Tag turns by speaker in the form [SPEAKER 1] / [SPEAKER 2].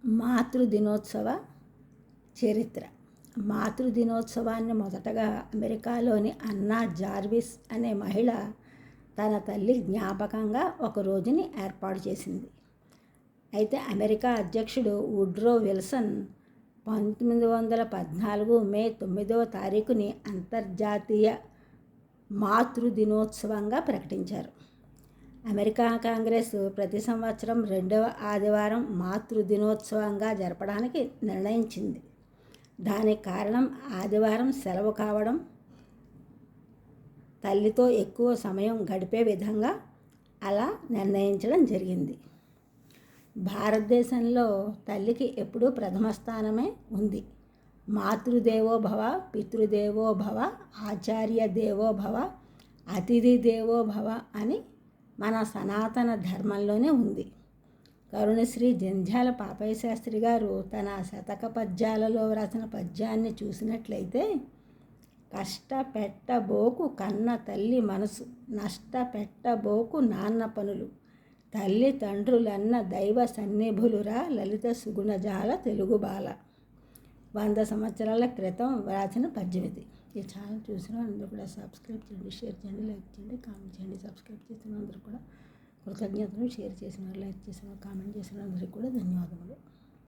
[SPEAKER 1] మాతృదినోత్సవ చరిత్ర. మాతృదినోత్సవాన్ని మొదటగా అమెరికాలోని అన్నా జార్విస్ అనే మహిళ తన తల్లి జ్ఞాపకంగా ఒక రోజుని ఏర్పాటు చేసింది. అయితే అమెరికా అధ్యక్షుడు వుడ్రో విల్సన్ 1914 మే 9వ తారీఖుని అంతర్జాతీయ మాతృదినోత్సవంగా ప్రకటించారు. అమెరికా కాంగ్రెస్ ప్రతి సంవత్సరం 2వ ఆదివారం మాతృదినోత్సవంగా జరపడానికి నిర్ణయించింది. దానికి కారణం ఆదివారం సెలవు కావడం, తల్లితో ఎక్కువ సమయం గడిపే విధంగా అలా నిర్ణయించడం జరిగింది. భారతదేశంలో తల్లికి ఎప్పుడూ ప్రథమ స్థానమే ఉంది. మాతృదేవో భవ, పితృదేవో భవ, ఆచార్య దేవో భవ, అతిథి దేవో భవ అని మన సనాతన ధర్మంలోనే ఉంది. కరుణశ్రీ జంధ్యాల పాపయ్య శాస్త్రి గారు తన శతక పద్యాలలో వ్రాసిన పద్యాన్ని చూసినట్లయితే, కష్టపెట్టబోకు కన్న తల్లి మనసు, నష్టపెట్టబోకు నాన్న పనులు, తల్లి తండ్రులన్న దైవ సన్నిభులురా లలిత సుగుణజాల తెలుగు బాల. 100 సంవత్సరాల క్రితం వ్రాసిన పద్యం ఇది. ఈ ఛానల్ చూసిన అందరూ కూడా సబ్స్క్రైబ్ చేయండి, షేర్ చేయండి, లైక్ చేయండి, కామెంట్ చేయండి. సబ్స్క్రైబ్ చేసిన అందరూ కూడా కృతజ్ఞతలు, షేర్ చేసిన వారు, లైక్ చేసిన వారు, కామెంట్ చేసిన అందరికీ కూడా ధన్యవాదములు.